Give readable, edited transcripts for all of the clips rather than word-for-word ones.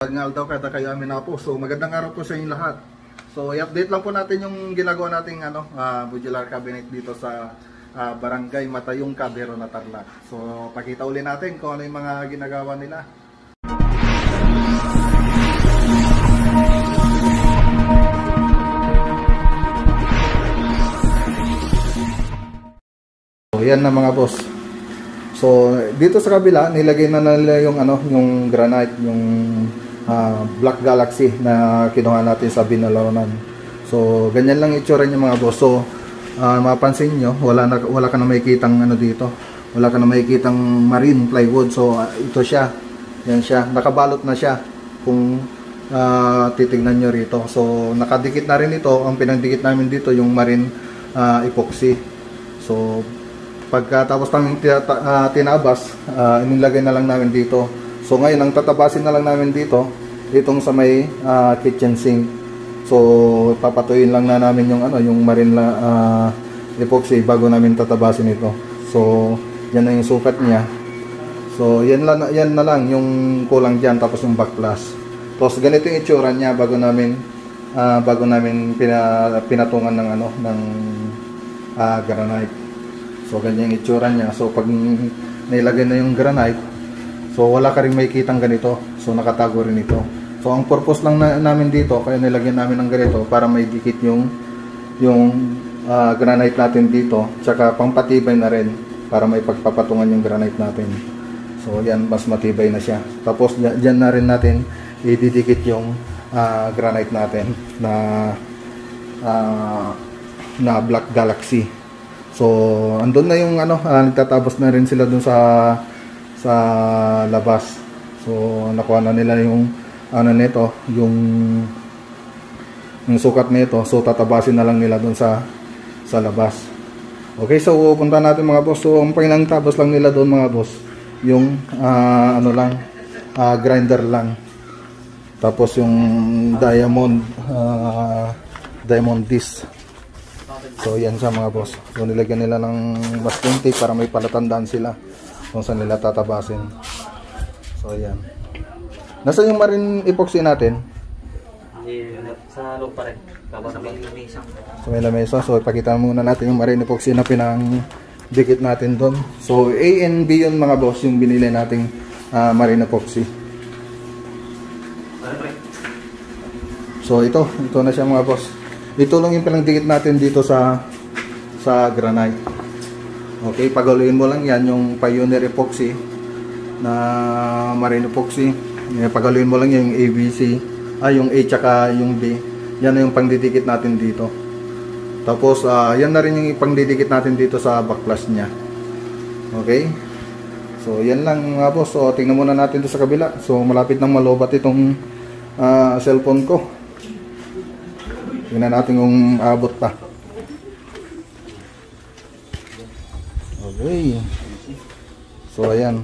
Ngal daw kada kayo amin na po. So magandang araw po sa inyong lahat. So i-update lang po natin yung ginagawa nating modular cabinet dito sa Barangay Matayong, Cabero na Tarlac. So pakita uli natin kung ano yung mga ginagawa nila. So yan na mga boss. So dito sa kabila nilagay na nila yung yung granite, yung Black Galaxy na kinuha natin sa Binalonan. So ganyan lang itsura niya mga boss. So mapansin nyo, wala ka na makikitang dito. Wala ka na makikitang marine plywood. So ito siya. Yan siya. Nakabalot na siya kung titingnan nyo rito. So nakadikit na rin ito. Ang pinagdikit namin dito yung marine epoxy. So pagkatapos namin tinabas, inilagay na lang namin dito. So ngayon ang tatabasin na lang namin dito, itong sa may kitchen sink. So papatuyin lang na namin yung marine epoxy bago namin tatabasin ito. So yan na yung sukat niya. So yan na lang yung kulang diyan, tapos yung backplash. Tapos ganito yung itsura niya bago namin pinatungan ng granite. So ganyan yung itsura niya. So pag nilagay na yung granite, so wala ka rin makikitang ganito. So nakatago rin ito. So ang purpose lang namin dito, kaya nilagyan namin ng ganito para may dikit yung granite natin dito. Tsaka pampatibay na rin para may pagpapatungan yung granite natin. So yan, mas matibay na siya. Tapos dyan na rin natin ididikit yung granite natin na Black Galaxy. So andun na yung nagtatapos na rin sila dun sa labas. So nakuha na nila yung nito, yung sukat nito. So tatabasin na lang nila dun sa labas. Okay, so punta natin mga boss. So ang pinang tabas lang nila doon mga boss, yung grinder lang. Tapos yung diamond disc. So yan siya mga boss. So nilagyan nila ng masking tape para may palatandaan sila kung saan nila tatabasin. So yan. Nasaan yung marine epoxy natin? Sa loob pa rin. Sa may lamesa. Sa may lamesa. So ipakita muna natin yung marine epoxy na pinang-dikit natin doon. So A and B yun mga boss, yung binili nating marine epoxy. So ito na siya mga boss. Ito lang yung pinang-dikit natin dito sa granite. Okay, pagaluin mo lang yan yung Pioneer epoxy na marine epoxy. Pagaluin mo lang yung ABC, yung A tsaka yung B. Yan na yung pangdidikit natin dito. Tapos yan na rin yung pangdidikit natin dito sa backplash niya. Okay? So yan lang mga boss. So tingnan muna natin dito sa kabila. So malapit nang malobat itong cellphone ko. Tingnan natin kung abot pa. Okay. So ayan.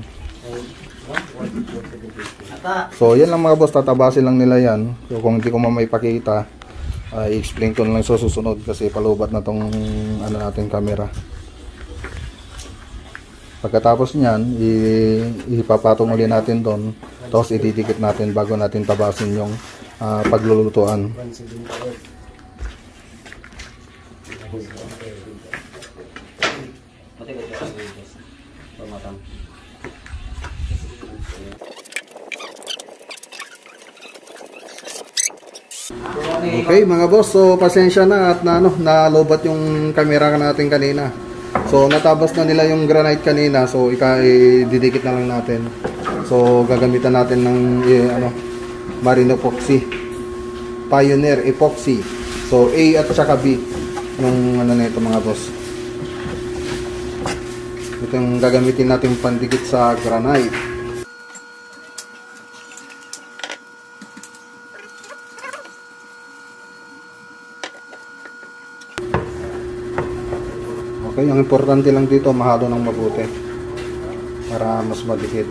So yan lang mga boss, tatabasin lang nila yan. So kung hindi ko maipakita, i-explain ko lang sa susunod kasi palubat na tong natin camera. Pagkatapos niyan, ipapatong ulit natin doon. Tapos ididikit natin bago natin tabasin yung paglulutuan. Okay mga boss, so pasensya na at nalobat yung camera natin kanina. So natabas na nila yung granite kanina, so ididikit na lang natin. So gagamitan natin ng marine epoxy, Pioneer epoxy. So A at saka B yung nito mga boss. Ito yung gagamitin natin pandikit sa granite. Okay, ang importante lang dito mahalo ng mabuti para mas madikit.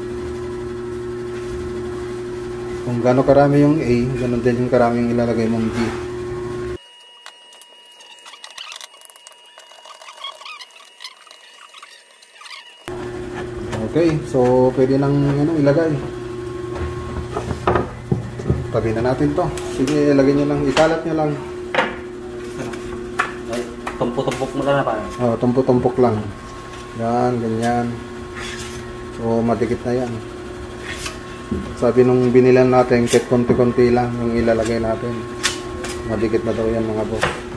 Kung gaano karami yung A, ganun din yung karami yung ilalagay mong B. Okay, so pwede nang ilagay. tabi na natin to. Sige, ilagay nyo lang, ikalat nyo lang. Ay, tumpok-tumpok mo lang na pa. Oh, tumpok-tumpok lang. Yan, ganyan. So, madikit na yan. Sabi nung binilan natin, kahit konti-konti lang yung ilalagay natin. Madikit na daw yan mga boss.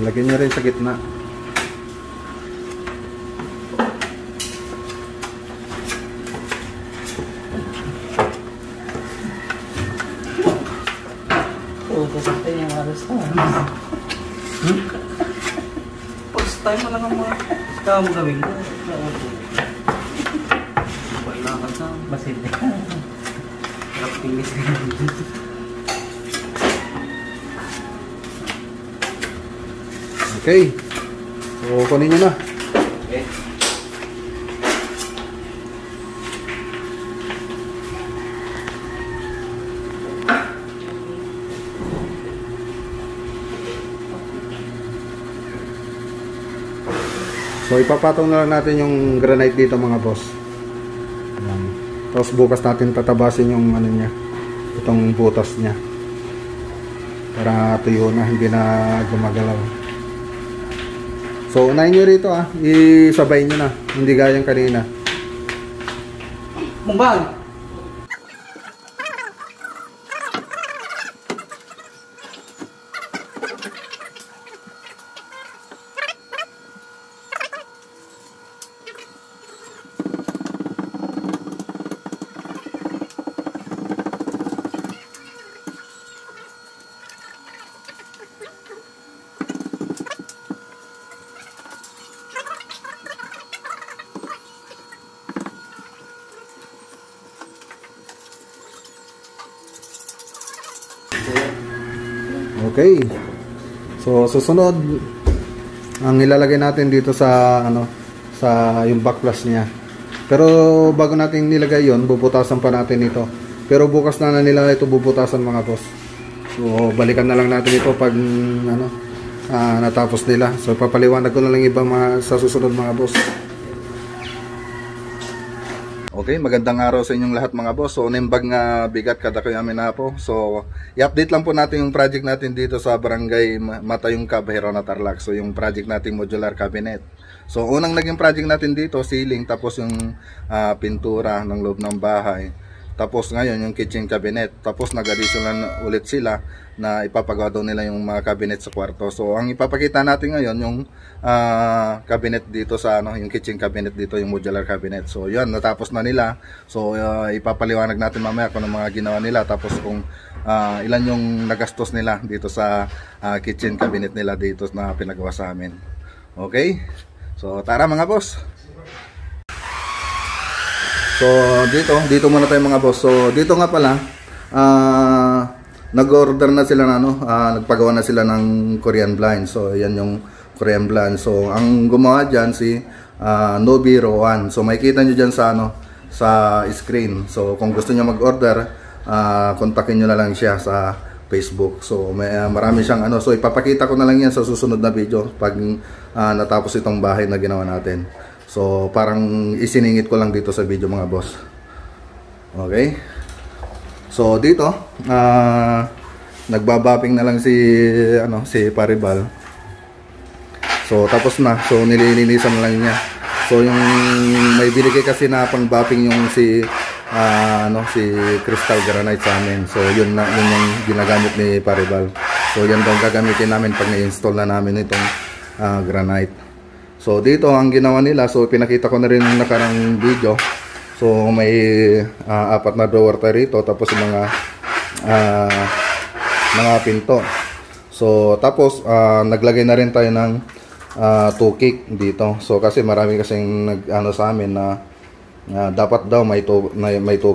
Lagyan nyo rin sa gitna. Sasaktan yung alas na. First time mo lang ang mga kaya mo gawin ko. Kailangan sa basili. Harap tingis ka na. Okay. So, kunin nyo na. Okay. So, ipapatong na lang natin yung granite dito mga boss. Ayan. Tapos bukas natin tatabasin yung ano niya, itong butas niya. Para tuyo na, hindi na gumagalaw. So, unahin nyo rito isabay nyo na, hindi gayang kanina. Mungbang! Okay. So, susunod ang ilalagay natin dito sa sa yung backflash niya. Pero bago natin nilagay 'yon, bubutasan pa natin ito. Pero bukas na nila ito bubutasan mga boss. So, balikan na lang natin ito pag natapos nila. So, papaliwanag ko na lang iba sa susunod mga boss. Okay, magandang araw sa inyong lahat mga boss. So, nimbag nga bigat kada kayo amin na po. So, i-update lang po natin yung project natin dito sa Barangay Matayong Cab, Herona, Tarlac. So, yung project natin modular cabinet. So, unang naging project natin dito, ceiling, tapos yung pintura ng loob ng bahay. Tapos ngayon yung kitchen cabinet. Tapos nag-additional ulit sila na ipapagawa daw nila yung mga cabinet sa kwarto. So ang ipapakita natin ngayon yung cabinet dito sa yung kitchen cabinet dito, yung modular cabinet. So yun, natapos na nila. So ipapaliwanag natin mamaya kung ano mga ginawa nila, tapos kung ilan yung nagastos nila dito sa kitchen cabinet nila dito na pinagawa sa amin. Okay? So tara mga boss. So dito muna tayo mga boss. So dito nga pala nag-order na sila na nagpagawa na sila ng Korean blind. So yan yung Korean blind. So ang gumawa diyan si Nobi Rowan. So makikita niyo diyan sa sa screen. So kung gusto niyo mag-order, kontakin niyo na lang siya sa Facebook. So marami siyang so ipapakita ko na lang yan sa susunod na video pag natapos itong bahay na ginawa natin. So parang isiningit ko lang dito sa video mga boss. Okay? So dito nagbabapping na lang si Paribal. So tapos na. So nililinisan na lang niya. So yung may binigay kasi na pang bapping yung si Crystal Granite sa amin. So yun yung ginagamit ni Paribal. So yan daw gagamitin namin pag na-install na namin itong granite. So dito ang ginawa nila, so pinakita ko na rin yung nakarang video. So may 4 na drawer tayo rito, tapos mga pinto. So tapos naglagay na rin tayo ng 2 kick dito. So kasi marami kasing sa amin na dapat daw may 2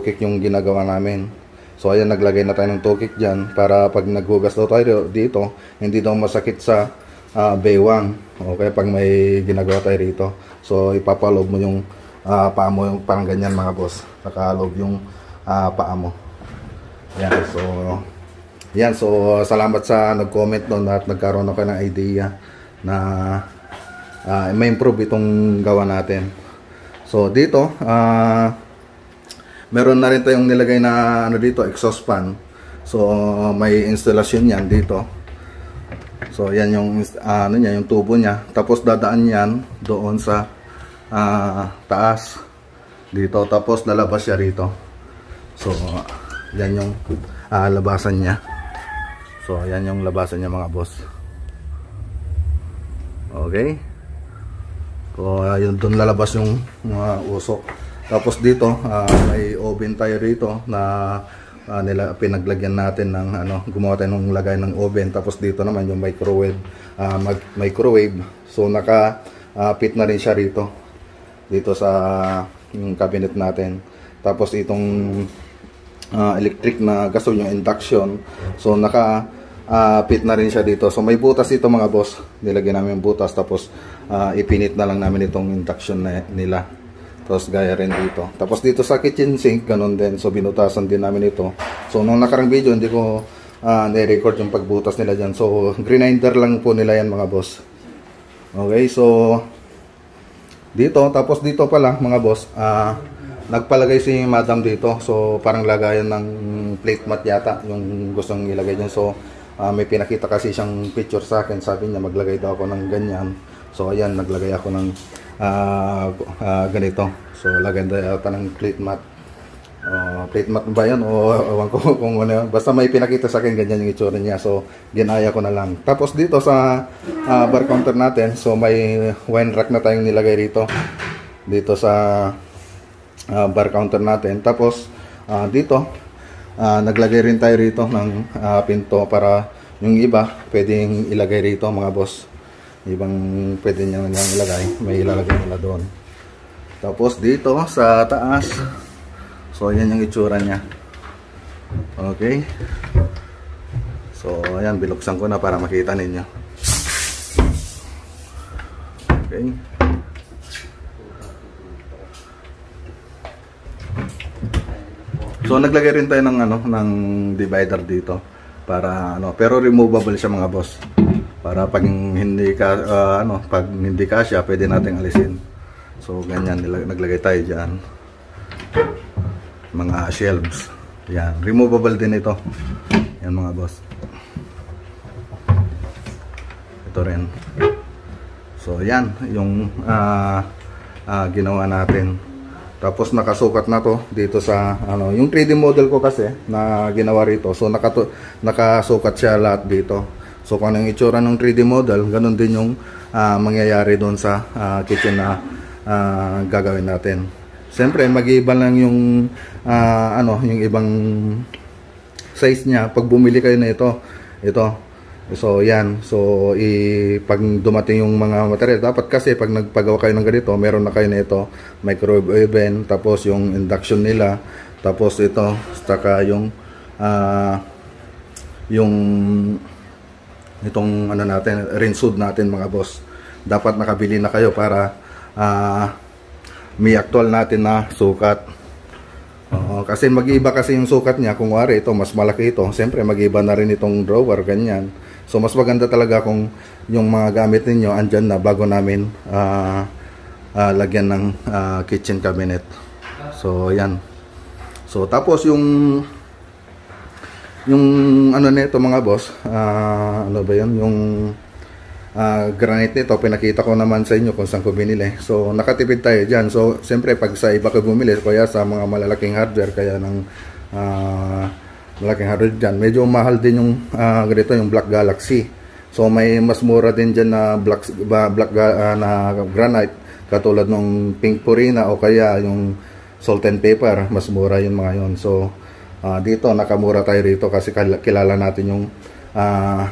kick yung ginagawa namin. So ayan, naglagay na tayo ng tukik dyan para pag naghugas daw tayo dito, hindi daw masakit sa baywang. Okay, pag may ginagawa tayo rito. So ipapalob mo yung paa mo, yung parang ganyan mga boss. Nakalob yung paa mo. Yan, so salamat sa nag-comment doon at nagkaroon ako ng idea na may improve itong gawa natin. So dito meron na rin tayong nilagay na ano dito, exhaust fan. So may installation yan dito. So yan yung ano niya, yung tubo niya. Tapos dadaan yan doon sa taas dito, tapos lalabas siya rito. So yan yung labasan niya. So yan yung labasan niya mga boss. Okay. So yun, doon lalabas yung mga usok. Tapos dito may oven tayo rito na pinaglagyan natin ng gumawa tayo ng lagay ng oven. Tapos dito naman yung microwave, so naka fit na rin siya rito sa yung cabinet natin. Tapos itong electric na gasol, yung induction, so naka fit na rin siya dito. So may butas ito mga boss, nilagyan namin yung butas, tapos ipinit na lang namin itong induction nila. Tapos gaya rin dito. Tapos dito sa kitchen sink, ganun din. So binutasan din namin ito. So nung nakarang video, hindi ko na-record yung pagbutas nila dyan. So grinder lang po nila yan mga boss. Okay, so dito, tapos dito pala mga boss, nagpalagay si madam dito. So parang lagayan ng plate mat yata yung gustong ilagay dyan. So may pinakita kasi siyang picture sa akin. Sabi niya maglagay daw ako ng ganyan. So ayan, naglagay ako ng ganito. So lagyan daw ata ng plate mat. Plate mat ba yan? O ewan ko kung ano. Basta may pinakita sa akin ganyan yung itsura niya. So ginaya ko na lang. Tapos dito sa bar counter natin, so may wine rack na tayong nilagay rito. Dito sa bar counter natin. Tapos dito naglagay rin tayo rito ng pinto para yung iba pwedeng ilagay rito mga boss. Ibang pwede nyo nang ilagay, may ilalagay nila doon. Tapos dito sa taas, so yan yung itsura nya. Okay, so ayan, binuksan ko na para makita ninyo. Okay, so naglagay rin tayo ng ng divider dito para pero removable siya mga boss. Para pag hindi pag hindi kasya, pwede nating alisin. So ganyan, naglagay tayo diyan. Mga shelves. Yan, removable din ito. Yan mga boss. Ito rin. So yan yung ginawa natin. Tapos nakasukat na to dito sa yung 3D model ko kasi na ginawa rito. So nakasukat siya lahat dito. So kung anong itsura ng 3D model, ganun din yung mangyayari doon sa kitchen na gagawin natin. Siyempre mag-iiba lang yung yung ibang size niya pag bumili kayo na ito. So yan, so pag dumating yung mga material, dapat kasi pag nagpagawa kayo ng ganito, meron na kayo na ito, microwave oven, tapos yung induction nila, tapos ito, saka yung itong natin, rinse hood natin mga boss. Dapat nakabili na kayo para may actual natin na sukat. Kasi mag-iiba kasi yung sukat niya. Kung wari ito, mas malaki ito. Siyempre mag-iiba na rin itong drawer, ganyan. So mas maganda talaga kung yung mga gamit ninyo andyan na bago namin lagyan ng kitchen cabinet. So yan. So tapos yung nito mga boss, ano ba yun, yung granite nito, pinakita ko naman sa inyo kung saan ko binili. So nakatipid tayo dyan. So siyempre pag sa iba ko bumili, kaya sa mga malalaking hardware, kaya ng malaking hardware dyan, medyo mahal din yung ganito, yung Black Galaxy. So may mas mura din dyan na na granite, katulad ng Pink Purina o kaya yung Salt and Pepper, mas mura yung mga yon. So dito nakamura tayo rito kasi kilala natin yung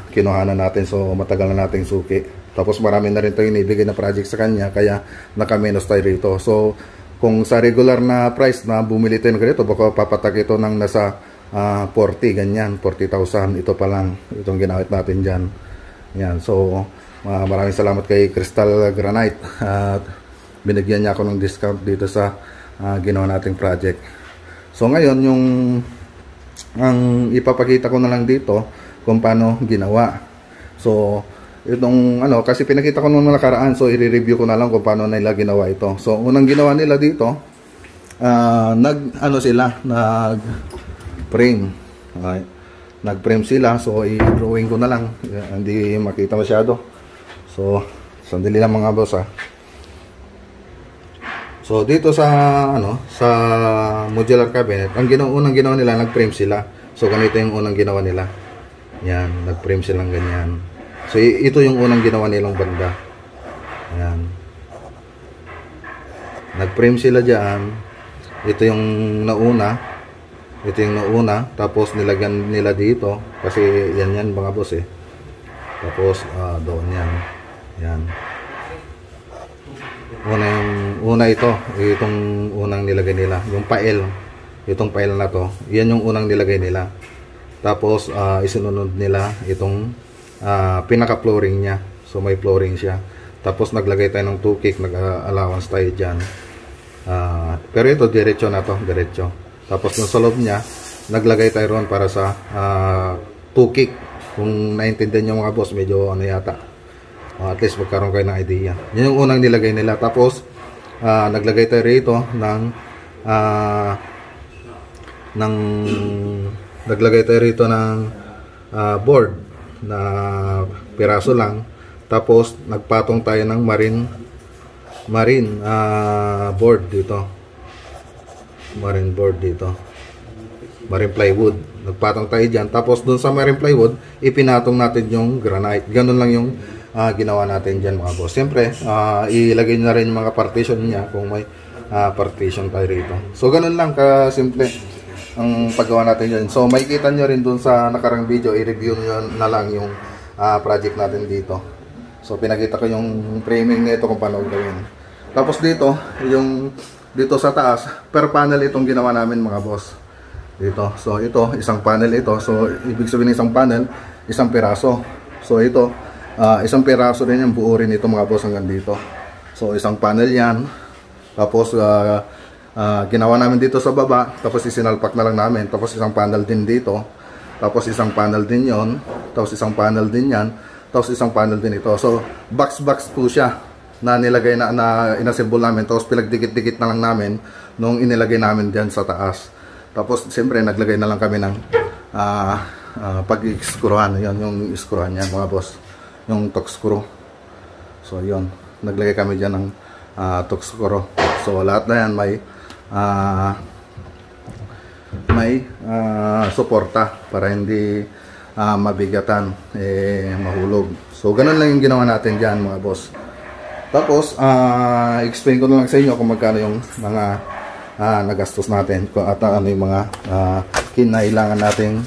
kinuhanan natin. So matagal na nating suki. Tapos marami na rin tayong inibigay na project sa kanya, kaya nakamenos tayo rito. So kung sa regular na price na bumili tayo ng ganito, baka papatak ito ng nasa 40 ganyan, 40,000 ito pa lang itong ginamit natin dyan. Yan, so maraming salamat kay Crystal Granite at binigyan niya ako ng discount dito sa ginawa nating project. So ngayon yung ang ipapakita ko na lang dito kung paano ginawa. So itong kasi pinakita ko nung nakaraan, so i-review ko na lang kung paano nila ginawa ito. So unang ginawa nila dito, nag-frame. Okay. Nag-frame sila, so i-drawing ko na lang. Hindi makita masyado. So sandali lang mga boss ha. So dito sa sa modular cabinet, ang unang ginawa nila, nag-frame sila. So ganito yung unang ginawa nila. Yan, nag-frame silang ganyan. So ito yung unang ginawa nilang banda. Yan. Nag-frame sila diyan. Ito yung nauna. Ito yung nauna, tapos nilagyan nila dito kasi yan mga boss eh. Tapos doon yan. Yan. Una ito, itong unang nilagay nila, yung pael. Itong pael na to, yan yung unang nilagay nila. Tapos isunod nila itong pinaka-flooring niya. So may flooring siya. Tapos naglagay tayo ng 2 kick, nag-allowance tayo diyan. Pero ito diretso na to, diretso. Tapos nung sa loob niya, naglagay tayo ron para sa 2 kick. Kung naintindihan niyo mga boss, medyo yata. At least magkaroon kayo ng idea. Yan yung unang nilagay nila. Tapos naglagay tayo rito naglagay tayo rito ng board na piraso lang. Tapos nagpatong tayo ng marine board dito. Marine board dito. Marine plywood. Nagpatong tayo dyan. Tapos dun sa marine plywood, ipinatong natin yung granite. Ganun lang yung ginawa natin dyan mga boss. Siyempre, ilagay na rin yung mga partition niya kung may partition tayo rito. So ganun lang kasimple ang paggawa natin dyan. So makikita nyo rin dun sa nakarang video, i-review nyo na lang yung project natin dito. So pinakita ko yung framing nito kung paano gawin. Tapos dito, dito sa taas, per panel itong ginawa namin mga boss. Dito. So ito, isang panel ito. So ibig sabihin isang panel, isang piraso. So ito, isang piraso rin yung buo rin ito mga boss hanggang dito. So isang panel yan. Tapos ginawa namin dito sa baba. Tapos isinalpak na lang namin. Tapos isang panel din dito. Tapos isang panel din yon. Tapos isang panel din yan. Tapos isang panel din ito. So box po siya na nilagay na inassemble namin. Tapos pinagdikit-dikit na lang namin nung inilagay namin dyan sa taas. Tapos siyempre naglagay na lang kami ng pag-i-screwan. Yan yung screwan yan mga boss, yung torque screw. So yun, naglagay kami dyan ng torque screw. So lahat na yan may suporta para hindi mabigatan, mahulog. So ganun lang yung ginawa natin dyan mga boss. Tapos explain ko na lang sa inyo kung magkano yung mga nagastos natin at ano yung mga kinailangan nating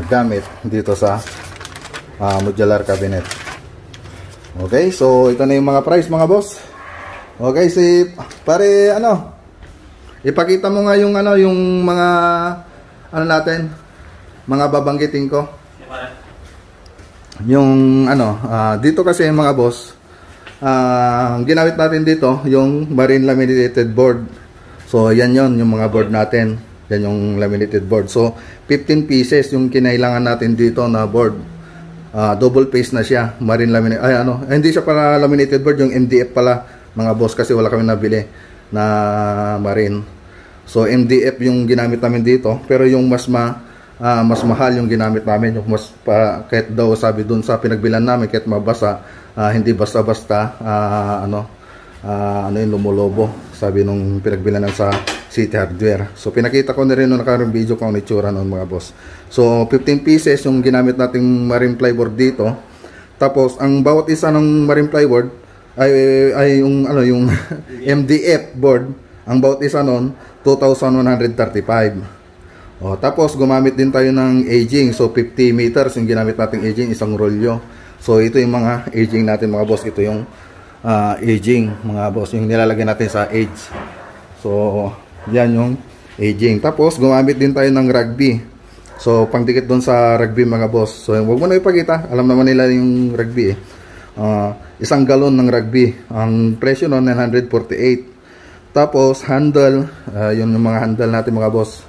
gamit dito sa modular cabinet. Okay, so ito na yung mga price mga boss. Okay, si pare ipakita mo nga yung yung mga natin, mga babanggitin ko. Yung dito kasi mga boss, ang ginamit natin dito yung marine laminated board. So yan yon yung mga board natin. Yan yung laminated board. So 15 pieces yung kinailangan natin dito na board. Double face na siya, marine laminated. Hindi siya para laminated board, yung MDF pala mga boss, kasi wala kami nabili na marine. So MDF yung ginamit namin dito, pero yung mas mahal yung ginamit namin, yung kahit daw sabi dun sa pinagbilan namin, kahit mabasa, hindi basta-basta yung lumulobo, sabi nung pinagbilanan sa City Hardware. So pinakita ko na rin nung nakarang video kung itsura nun mga boss. So 15 pieces yung ginamit nating marine plywood dito. Tapos ang bawat isa ng marine plywood ay yung yung MDF board, ang bawat isa nun 2,135. Tapos gumamit din tayo ng aging. So 50 meters yung ginamit nating aging, isang rolyo. So ito yung mga aging natin mga boss. Ito yung aging mga boss, yung nilalagay natin sa edge. So yan yung aging. Tapos gumamit din tayo ng rugby. So pangdikit doon sa rugby mga boss. So wag mo na ipakita, alam naman nila yung rugby eh. Isang galon ng rugby. Ang presyo noon 948. Tapos handle, yun yung mga handle natin mga boss.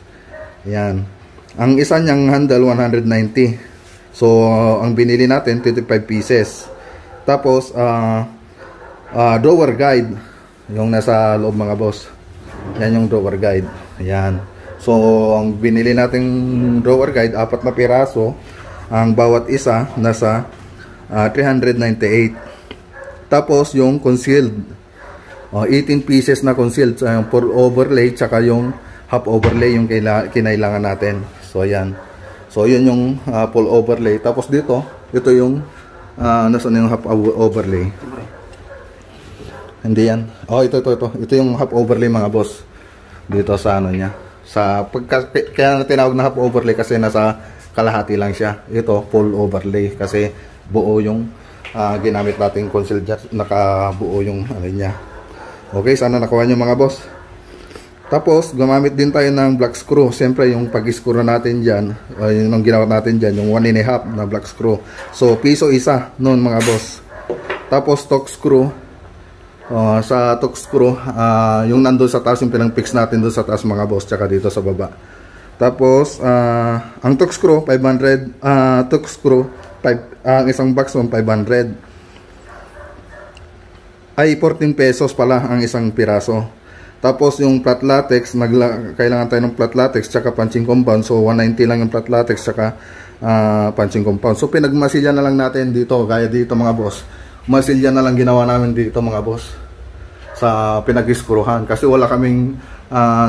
Yan. Ang isa niyang handle 190. So ang binili natin 25 pieces. Tapos drawer guide yung nasa loob mga boss. Yan yung drawer guide. Yan. So ang binili nating drawer guide, 4 na piraso. Ang bawat isa nasa 398. Tapos yung concealed, 18 pieces na concealed, yung full overlay tsaka yung half overlay yung kinailangan natin. So yan. So yun yung full overlay. Tapos dito, ito yung nasaan yung half overlay. Hindi yan. Ito. Ito yung half overlay mga boss. Dito sa ano niya. Kaya tinawag na half overlay kasi nasa kalahati lang siya. Ito full overlay kasi buo yung ginamit nating concealed jar. Nakabuo yung ano niya. Okay, sana nakuha nyo mga boss. Tapos gumamit din tayo ng black screw. Siyempre yung pag-screw natin dyan, yun ang ginawa natin dyan, yung 1.5 na black screw. So piso isa noon mga boss. Tapos torque screw. Sa torque screw, yung nandun sa taas, yung pinang-fix natin doon sa taas mga boss, tsaka dito sa baba. Tapos ang torque screw 500, torque screw ang isang box 500 ay 14 pesos pala ang isang piraso. Tapos yung flat latex, kailangan tayo ng flat latex tsaka punching compound. So 190 lang yung flat latex tsaka punching compound. So pinagmasilya na lang natin dito, gaya dito mga boss. Masilya na lang ginawa namin dito mga boss sa pinag-screwhan kasi wala kaming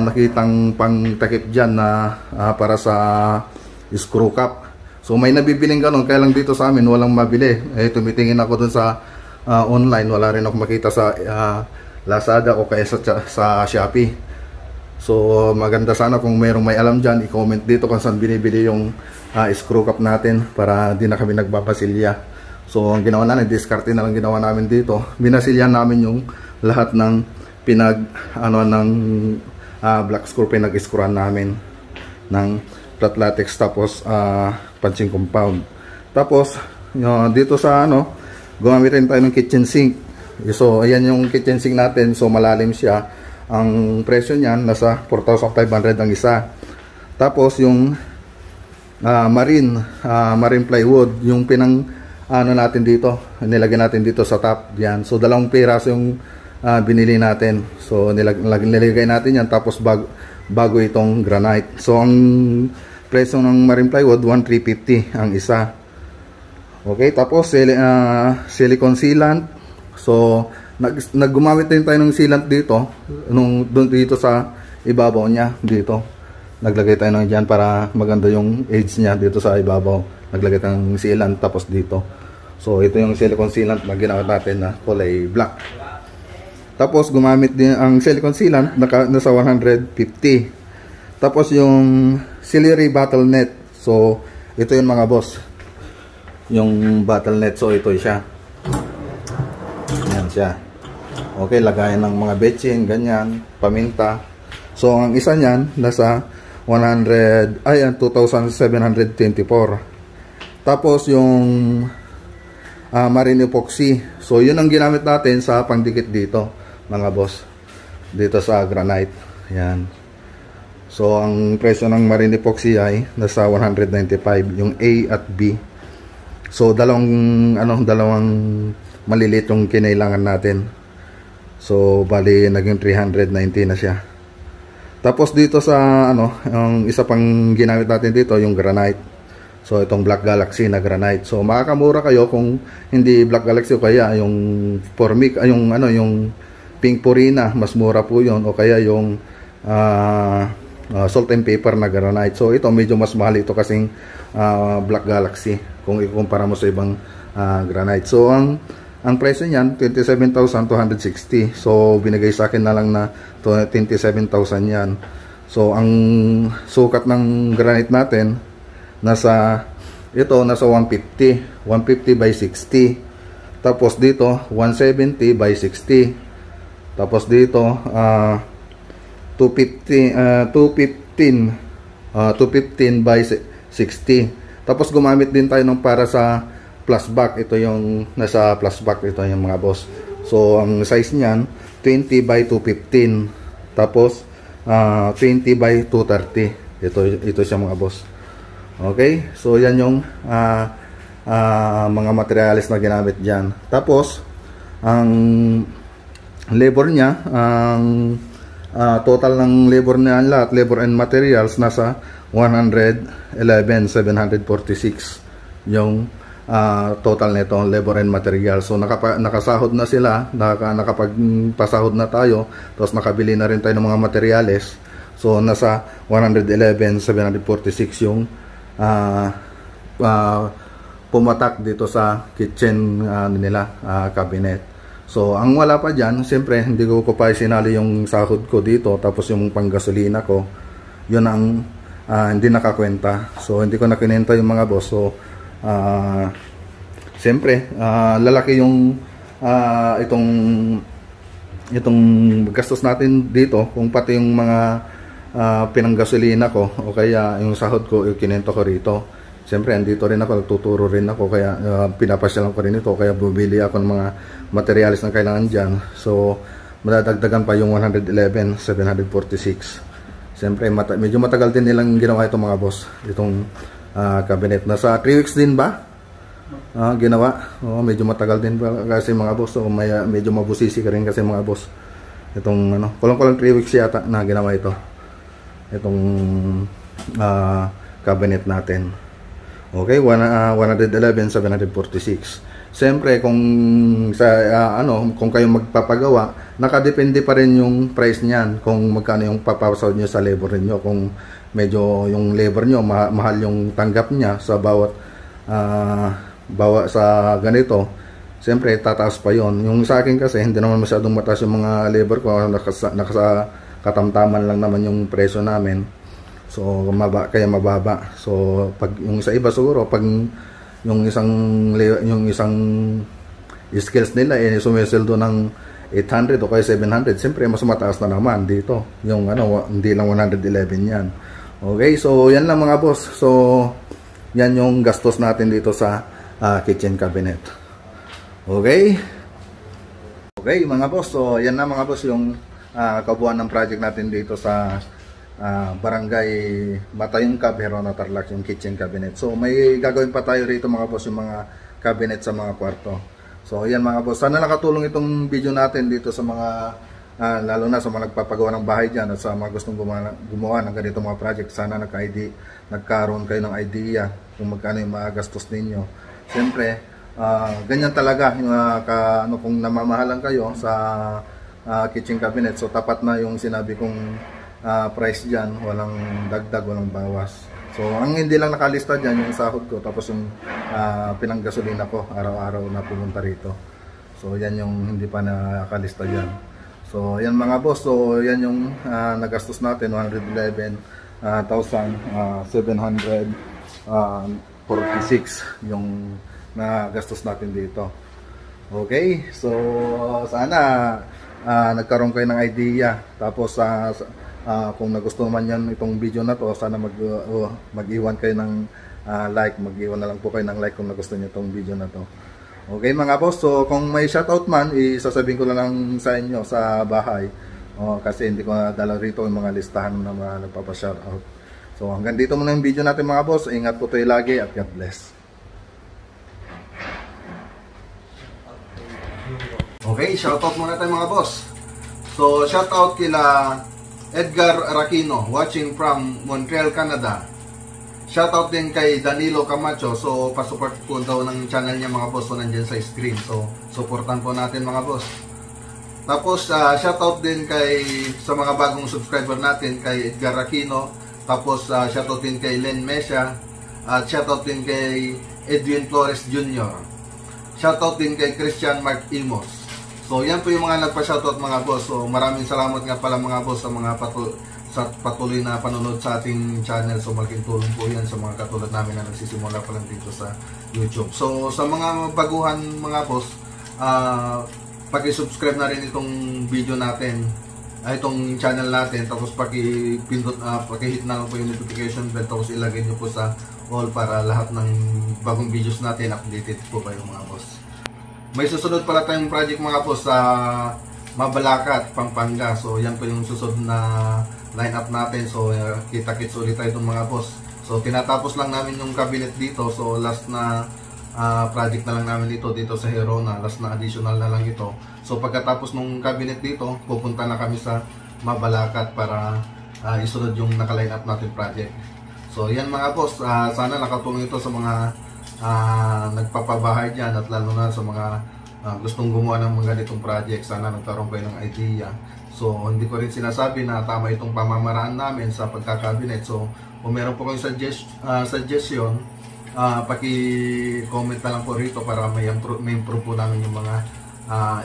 nakitang pangtakip dyan na para sa screw cap. So may nabibiling ganun, kaya lang dito sa amin walang mabili. Tumitingin ako dun sa online, wala rin ako makita sa Lazada o kaya sa Shopee. So maganda sana kung mayroong may alam dyan, i-comment dito kung saan binibili yung screw cap natin para di na kami nagbabasilya. So ang ginawa namin, diskarte na lang ginawa namin dito. Binasilyan namin yung lahat ng ng black screw, pinag-screwan namin ng flat latex tapos punching compound. Tapos dito sa gumamit rin tayo ng kitchen sink. So ayan yung kitchen sink natin. So malalim siya. Ang presyo niyan nasa 4,500 ang isa. Tapos yung marine plywood, yung natin dito, nilagay natin dito sa top yan. So 2 piraso yung binili natin. So nilagay natin yan tapos bago itong granite. So ang presyo ng marine plywood 1,350 ang isa. Okay, tapos silicone sealant. So naggumamit din tayo ng sealant dito dito sa ibabaw niya dito. Naglagay tayo ng diyan para maganda yung edge niya dito sa ibabaw. Naglagay tayo ng sealant tapos dito. So ito yung silicone sealant na ginamit natin na kulay black. Tapos gumamit din ang silicone sealant nasa 150. Tapos yung celery battle net. So ito yung mga boss. Yung battle net, so ito siya. Yan siya. Okay, lagayan ng mga betchin, ganyan, paminta. So ang isa niyan nasa 2,724. Tapos yung marine epoxy. So yun ang ginamit natin sa pangdikit dito, mga boss. Dito sa granite. Yan. So ang presyo ng marine epoxy ay nasa 195, yung A at B. So dalawang maliliit yung kinailangan natin. So bali naging 390 na siya. Tapos dito sa yung isa pang ginamit natin dito, yung granite. So itong Black Galaxy na granite. So makakamura kayo kung hindi Black Galaxy o kaya yung Formic, yung Pink Purina, mas mura po 'yon, o kaya yung salt and pepper na granite. So ito medyo mas mahal ito kasing Black Galaxy kung ikukumpara mo sa ibang granite. So ang presyo niyan 27,260. So binigay sa akin na lang na 27,000 yan. So ang sukat ng granite natin nasa 150 by 60. Tapos dito 170 by 60. Tapos dito 215 by 60. Tapos gumamit din tayo ng para sa flashback. Ito yung nasa flashback, ito yung mga boss. So ang size niyan 20 by 215. Tapos 20 by 230. Ito siya mga boss. Okay? So yan yung mga materials na ginamit diyan. Tapos ang labor niya, ang total ng labor niya lahat, labor and materials, nasa 111,746 yung total nito, labor and materials. So nakasahod na sila, nakapagpasahod na tayo, tapos nakabili na rin tayo ng mga materials. So nasa 111,746 yung pumatak dito sa kitchen nila, cabinet. So ang wala pa dyan, siyempre hindi ko pa sinali yung sahod ko dito, tapos yung panggasolina ko, yun ang hindi nakakwenta. So hindi ko nakinenta yung mga boss. So siyempre lalaki yung itong gastos natin dito, kung pati yung mga pinanggasolina ko o kaya yung sahod ko, yung kinento ko rito. Siyempre andito rin ako, nagtuturo rin ako, kaya pinapasyalan ko rin ito, kaya bumili ako ng mga materials na kailangan dyan. So madadagdagan pa yung 111,746. Siyempre medyo matagal din nilang ginawa ito mga boss, itong cabinet. Nasa 3 weeks din ba ginawa? Medyo matagal din pa kasi mga boss. So medyo mabusisi ka rin kasi mga boss. Itong kulang 3 weeks yata na ginawa ito, itong cabinet natin. Okay, 111,746. Siyempre kung kung kayo magpapagawa, nakadepende pa rin yung price niyan, kung magkano yung papasahod niyo sa labor niyo. Kung medyo yung labor niyo mahal yung tanggap niya sa bawat sa ganito, siyempre tataas pa yon. Yung sa akin kasi hindi naman masyadong mataas yung mga labor ko, nakasa katamtaman lang naman yung presyo namin. So kaya mababa. So pag yung sa iba siguro, pag yung isang skills nila sumiseldo ng 800 o kaya 700, siyempre mas mataas na naman dito. Yung hindi lang 111 yan. Okay, so yan lang mga boss. So yan yung gastos natin dito sa kitchen cabinet. Okay mga boss, so yan na mga boss yung kabuuan ng project natin dito sa Barangay Matayong Cab, Herona, Tarlac, yung kitchen cabinet. So may gagawin pa tayo rito mga boss, yung mga cabinet sa mga kwarto. So yan mga boss, sana nakatulong itong video natin dito sa mga lalo na sa mga nagpapagawa ng bahay dyan at sa mga gustong gumawa ng ganito mga project. Sana nagkaroon kayo ng idea kung magkano yung magastos ninyo. Siyempre ganyan talaga yung kung namamahalan kayo sa kitchen cabinet, so tapat na yung sinabi kong price dyan, walang dagdag, walang bawas. So ang hindi lang nakalista dyan yung sahod ko, tapos yung pinanggasolina ko araw-araw na pumunta rito. So yan yung hindi pa nakalista dyan. So yan mga boss, so yan yung nagastos natin, 111,746 yung nagastos natin dito. Okay, so sana nagkaroon kayo ng idea. Tapos kung nagustuhan man yan itong video na to, sana mag-iwan kayo ng like, mag-iwan na lang po kayo ng like kung nagustuhan nyo itong video na to. Okay mga boss, so kung may shoutout man, isasabihin ko lang sa inyo sa bahay, kasi hindi ko nadala rito yung mga listahan ng mga nagpapa-shoutout. So hanggang dito muna yung video natin mga boss. Ingat po tayo lagi at God bless. Okay, shoutout muna tayo mga boss. So shoutout kila Edgar Araquino, watching from Montreal, Canada. Shoutout din kay Danilo Camacho. So pasupport po daw ng channel niya mga boss, so nandyan sa screen. So supportan po natin mga boss. Tapos shoutout din sa mga bagong subscriber natin, kay Edgar Araquino. Tapos shoutout din kay Len Mesha. At shoutout din kay Edwin Flores Jr. Shoutout din kay Christian Mark Imos. So yan po yung mga nagpa-shoutout mga boss. So maraming salamat nga pala mga boss sa mga patuloy na panonood sa ating channel. So malaking tulong po yan sa mga katulad namin na nagsisimula pa lang dito sa YouTube. So sa mga baguhan mga boss, paki-subscribe na rin itong video natin itong channel natin, tapos paki-pindot, paki-hit na lang po yung notification bell, tapos ilagay nyo po sa all para lahat ng bagong videos natin updated po kayo mga boss. May susunod pala tayong project mga boss sa Mabalacat, Pampanga. So yan po yung susunod na line up natin. So kita-kits ulit tayo itong mga boss. So tinatapos lang namin yung cabinet dito. So last na project na lang namin dito sa Herona. Last na additional na lang ito. So pagkatapos ng cabinet dito, pupunta na kami sa Mabalacat para isunod yung naka-line up natin project. So yan mga boss, sana nakatulong ito sa mga nagpapabahay dyan at lalo na sa mga gustong gumawa ng mga ganitong project. Sana nagkaroon kayo ng idea. So hindi ko rin sinasabi na tama itong pamamaraan namin sa pagkakabinet. So kung meron po kayong suggestion, paki-comment na lang po rito para may improve po namin yung mga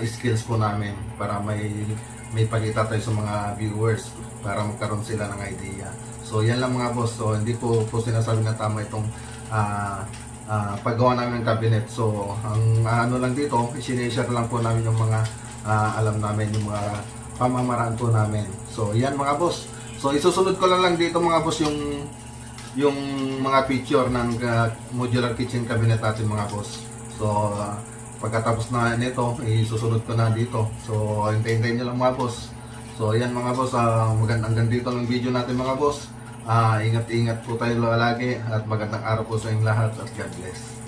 skills po namin, para may pagkita tayo sa mga viewers para magkaroon sila ng idea. So yan lang mga boss. So hindi po sinasabi na tama itong paggawa namin ng cabinet. So ang ano lang dito, i-share lang po namin yung mga alam namin, yung mga pamamaraan po namin. So yan mga boss. So isusunod ko lang dito mga boss yung mga picture ng modular kitchen cabinet natin mga boss. So pagkatapos na nito, isusunod ko na dito. So hintayin nyo lang mga boss. So yan mga boss, magandang dito ng video natin mga boss. Ingat-ingat po tayo lagi at magandang araw po sa inyong lahat at God bless.